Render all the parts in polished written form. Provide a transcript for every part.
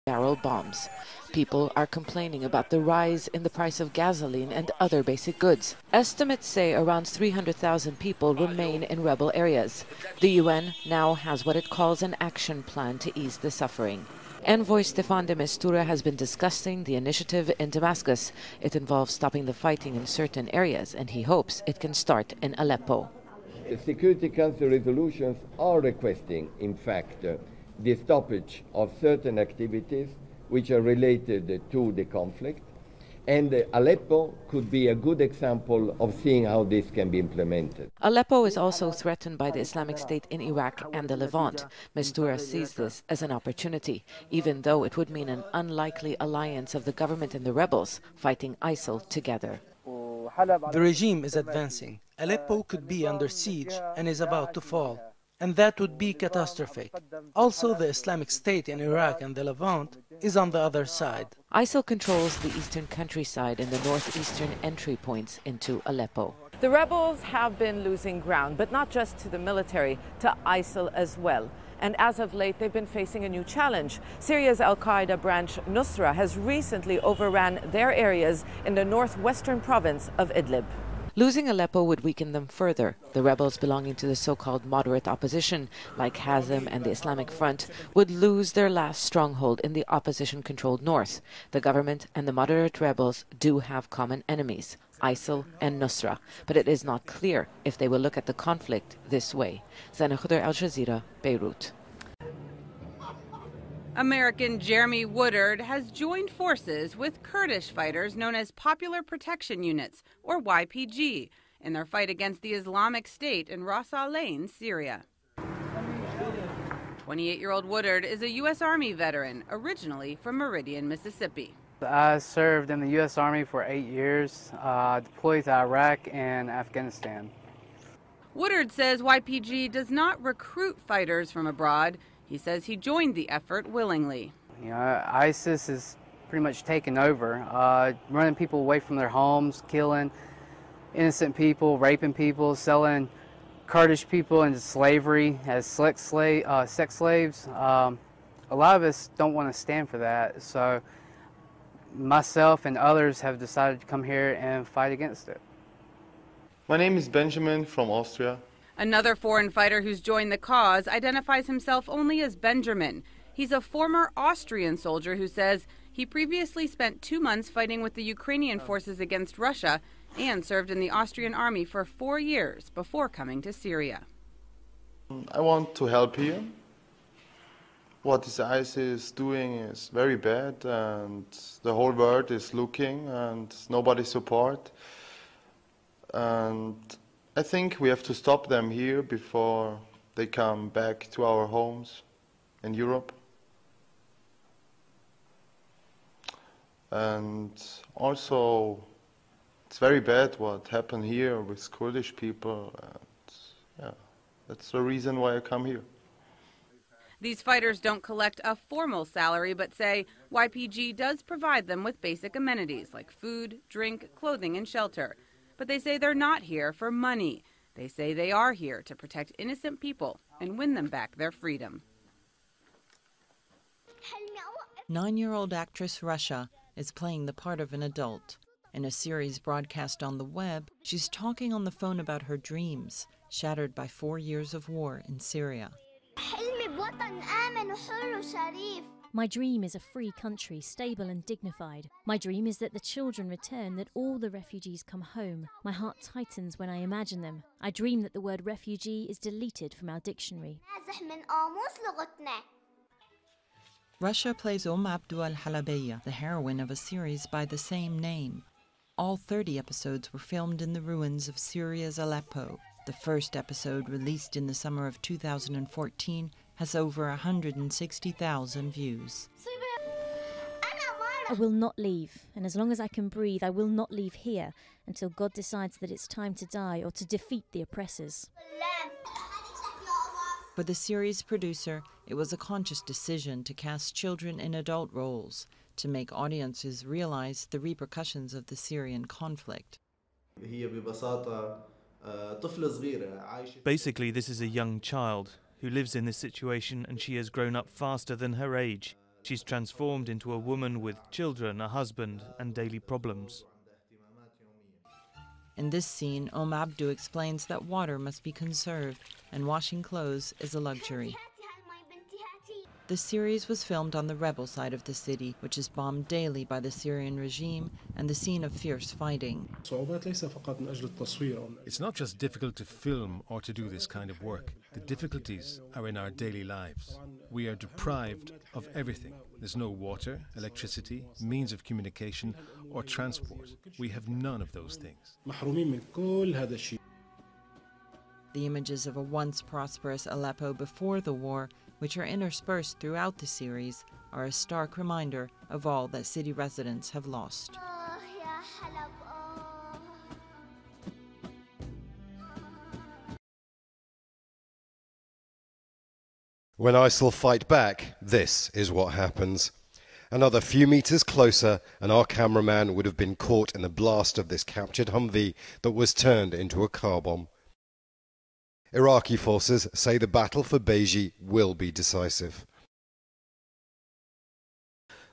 barrel bombs. People are complaining about the rise in the price of gasoline and other basic goods. Estimates say around 300,000 people remain in rebel areas. The UN now has what it calls an action plan to ease the suffering. Envoy Stefan de Mistura has been discussing the initiative in Damascus. It involves stopping the fighting in certain areas, and he hopes it can start in Aleppo. The Security Council resolutions are requesting, in fact, the stoppage of certain activities which are related to the conflict. And Aleppo could be a good example of seeing how this can be implemented. Aleppo is also threatened by the Islamic State in Iraq and the Levant. Mistura sees this as an opportunity, even though it would mean an unlikely alliance of the government and the rebels fighting ISIL together. The regime is advancing. Aleppo could be under siege and is about to fall, and that would be catastrophic. Also, the Islamic State in Iraq and the Levant is on the other side. ISIL controls the eastern countryside and the northeastern entry points into Aleppo. The rebels have been losing ground, but not just to the military, to ISIL as well. And as of late, they've been facing a new challenge. Syria's al-Qaeda branch Nusra has recently overran their areas in the northwestern province of Idlib. Losing Aleppo would weaken them further. The rebels belonging to the so-called moderate opposition, like Hazm and the Islamic Front, would lose their last stronghold in the opposition-controlled north. The government and the moderate rebels do have common enemies, ISIL and Nusra, but it is not clear if they will look at the conflict this way. Zana Khudr, Al Jazeera, Beirut. American Jeremy Woodard has joined forces with Kurdish fighters known as Popular Protection Units, or YPG, in their fight against the Islamic State in Ras Al Ain, Syria. 28-year-old Woodard is a U.S. Army veteran, originally from Meridian, Mississippi. I served in the U.S. Army for 8 years, deployed to Iraq and Afghanistan. Woodard says YPG does not recruit fighters from abroad. He says he joined the effort willingly. You know, ISIS is pretty much taken over, running people away from their homes, killing innocent people, raping people, selling Kurdish people into slavery as sex slaves. A lot of us don't want to stand for that, so myself and others have decided to come here and fight against it. My name is Benjamin from Austria. Another foreign fighter who's joined the cause identifies himself only as Benjamin. He's a former Austrian soldier who says he previously spent 2 months fighting with the Ukrainian forces against Russia and served in the Austrian army for 4 years before coming to Syria. I want to help here. What this ISIS is doing is very bad, and the whole world is looking and nobody support. And I think we have to stop them here before they come back to our homes in Europe. And also, it's very bad what happened here with Kurdish people. And yeah, that's the reason why I come here. These fighters don't collect a formal salary, but say YPG does provide them with basic amenities like food, drink, clothing, and shelter. But they say they're not here for money. They say they are here to protect innocent people and win them back their freedom. 9-year-old actress Rasha is playing the part of an adult. In a series broadcast on the web, she's talking on the phone about her dreams, shattered by 4 years of war in Syria. My dream is a free country, stable and dignified. My dream is that the children return, that all the refugees come home. My heart tightens when I imagine them. I dream that the word refugee is deleted from our dictionary. Russia plays Abdu al-Halabeya, the heroine of a series by the same name. All 30 episodes were filmed in the ruins of Syria's Aleppo. The first episode, released in the summer of 2014, has over 160,000 views. I will not leave, and as long as I can breathe, I will not leave here until God decides that it's time to die or to defeat the oppressors. For the series producer, it was a conscious decision to cast children in adult roles, to make audiences realize the repercussions of the Syrian conflict. Basically, this is a young child who lives in this situation, and she has grown up faster than her age. She's transformed into a woman with children, a husband, and daily problems. In this scene, Abdu explains that water must be conserved and washing clothes is a luxury. The series was filmed on the rebel side of the city, which is bombed daily by the Syrian regime and the scene of fierce fighting. It's not just difficult to film or to do this kind of work. The difficulties are in our daily lives. We are deprived of everything. There's no water, electricity, means of communication, or transport. We have none of those things. The images of a once prosperous Aleppo before the war, which are interspersed throughout the series, are a stark reminder of all that city residents have lost. When ISIL fight back, this is what happens. Another few meters closer, and our cameraman would have been caught in the blast of this captured Humvee that was turned into a car bomb. Iraqi forces say the battle for Beji will be decisive.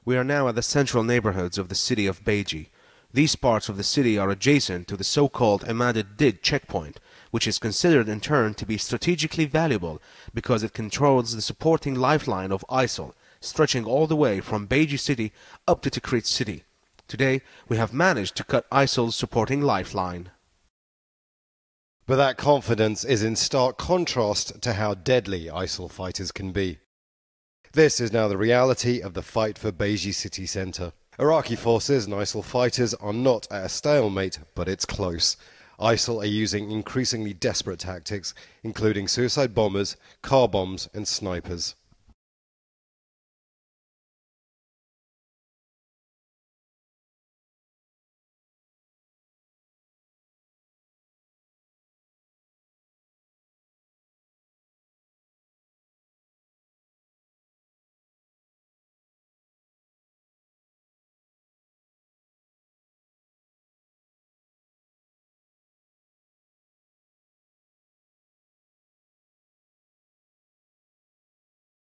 We are now at the central neighborhoods of the city of Beji. These parts of the city are adjacent to the so-called Ahmad-Did checkpoint, which is considered in turn to be strategically valuable because it controls the supporting lifeline of ISIL, stretching all the way from Beji city up to Tikrit city. Today, we have managed to cut ISIL's supporting lifeline. But that confidence is in stark contrast to how deadly ISIL fighters can be. This is now the reality of the fight for Beji city centre. Iraqi forces and ISIL fighters are not at a stalemate, but it's close. ISIL are using increasingly desperate tactics, including suicide bombers, car bombs and snipers.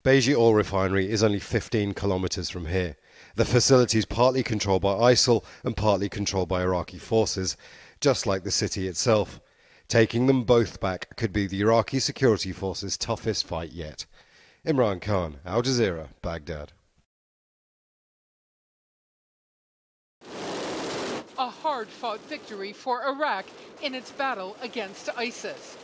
Beji oil refinery is only 15 kilometers from here. The facility is partly controlled by ISIL and partly controlled by Iraqi forces, just like the city itself. Taking them both back could be the Iraqi security forces' toughest fight yet. Imran Khan, Al Jazeera, Baghdad. A hard-fought victory for Iraq in its battle against ISIS.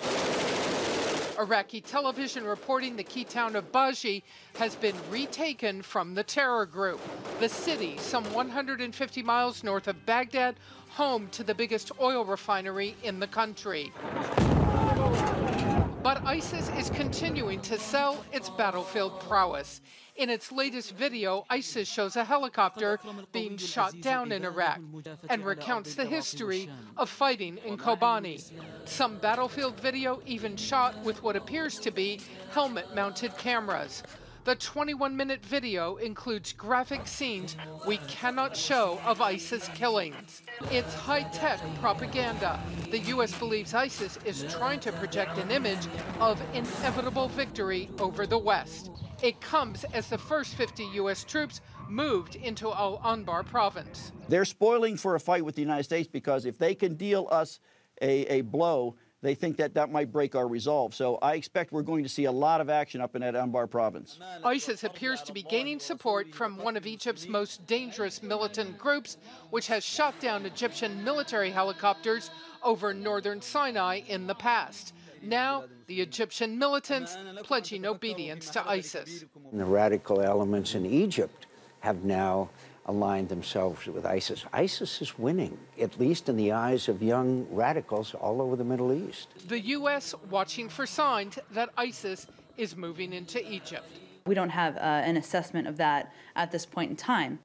Iraqi television reporting the key town of Baji has been retaken from the terror group. The city, some 150 miles north of Baghdad, home to the biggest oil refinery in the country. But ISIS is continuing to sell its battlefield prowess. In its latest video, ISIS shows a helicopter being shot down in Iraq and recounts the history of fighting in Kobani. Some battlefield video even shot with what appears to be helmet-mounted cameras. The 21-minute video includes graphic scenes we cannot show of ISIS killings. It's high-tech propaganda. The U.S. believes ISIS is trying to project an image of inevitable victory over the West. It comes as the first 50 U.S. troops moved into Al-Anbar province. They're spoiling for a fight with the United States because if they can deal us a blow, they think that that might break our resolve. So I expect we're going to see a lot of action up in that Anbar province. ISIS appears to be gaining support from one of Egypt's most dangerous militant groups, which has shot down Egyptian military helicopters over northern Sinai in the past. Now, the Egyptian militants pledging obedience to ISIS. The radical elements in Egypt have now aligned themselves with ISIS. ISIS is winning, at least in the eyes of young radicals all over the Middle East. The U.S. watching for signs that ISIS is moving into Egypt. We don't have an assessment of that at this point in time.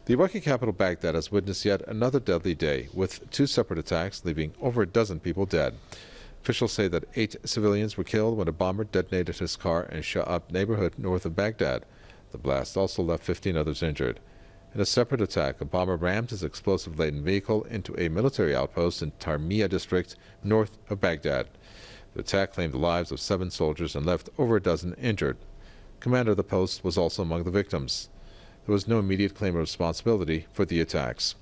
The Iraqi capital Baghdad has witnessed yet another deadly day, with 2 separate attacks leaving over a dozen people dead. Officials say that 8 civilians were killed when a bomber detonated his car in Sha'ab neighborhood north of Baghdad. The blast also left 15 others injured. In a separate attack, a bomber rammed his explosive-laden vehicle into a military outpost in Tarmiya district north of Baghdad. The attack claimed the lives of 7 soldiers and left over a dozen injured. Commander of the post was also among the victims. There was no immediate claim of responsibility for the attacks.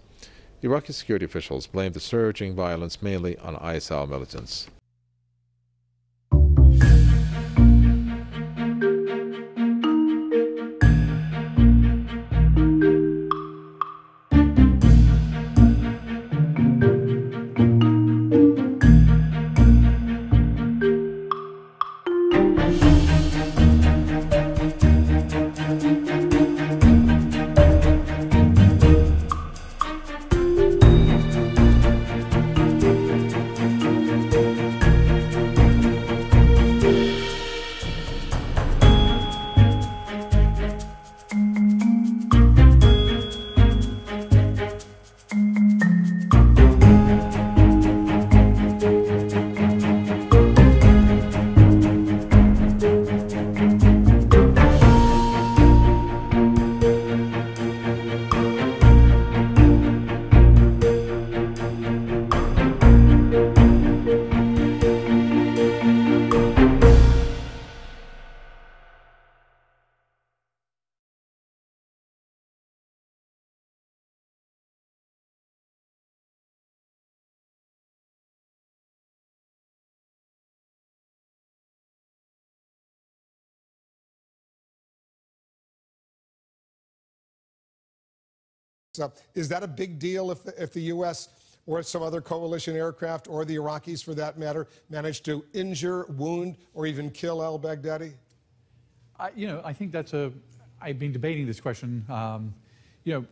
Iraqi security officials blamed the surging violence mainly on ISIL militants. Is that a big deal if the U.S. or some other coalition aircraft, or the Iraqis for that matter, manage to injure, wound, or even kill al-Baghdadi? I think that's I've been debating this question. There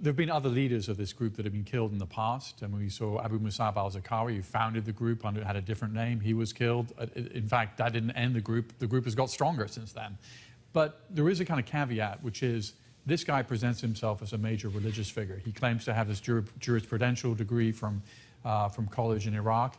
have been other leaders of this group that have been killed in the past. And we saw Abu Musab al-Zarqawi, who founded the group, had a different name. He was killed. In fact, that didn't end the group. The group has got stronger since then. But there is a kind of caveat, which is, this guy presents himself as a major religious figure. He claims to have this jurisprudential degree from college in Iraq.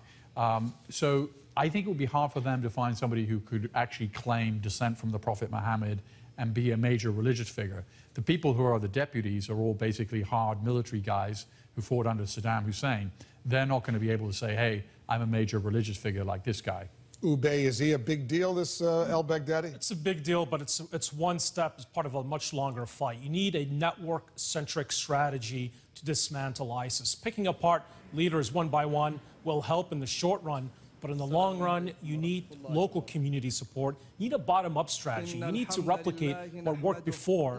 So I think it would be hard for them to find somebody who could actually claim descent from the Prophet Muhammad and be a major religious figure. The people who are the deputies are all basically hard military guys who fought under Saddam Hussein. They're not going to be able to say, hey, I'm a major religious figure like this guy. Ubay, is he a big deal, this al-Baghdadi? It's a big deal, but it's one step as part of a much longer fight. You need a network-centric strategy to dismantle ISIS. Picking apart leaders one by one will help in the short run, but in the long run, you need local community support. You need a bottom-up strategy. You need to replicate what worked before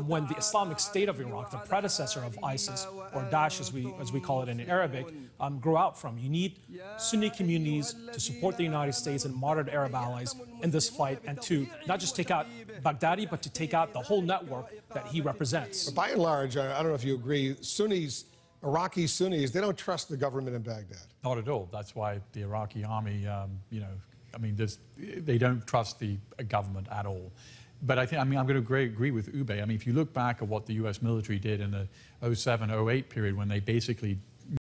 when the Islamic State of Iraq, the predecessor of ISIS, or Daesh as we call it in Arabic, grew out from. You need Sunni communities to support the United States and moderate Arab allies in this fight, and to not just take out Baghdadi, but to take out the whole network that he represents. But by and large, I don't know if you agree, Iraqi Sunnis, they don't trust the government in Baghdad. Not at all. That's why the Iraqi army, they don't trust the government at all. But I'm going to agree with Ubay. If you look back at what the U.S. military did in the 07-08 period, when they basically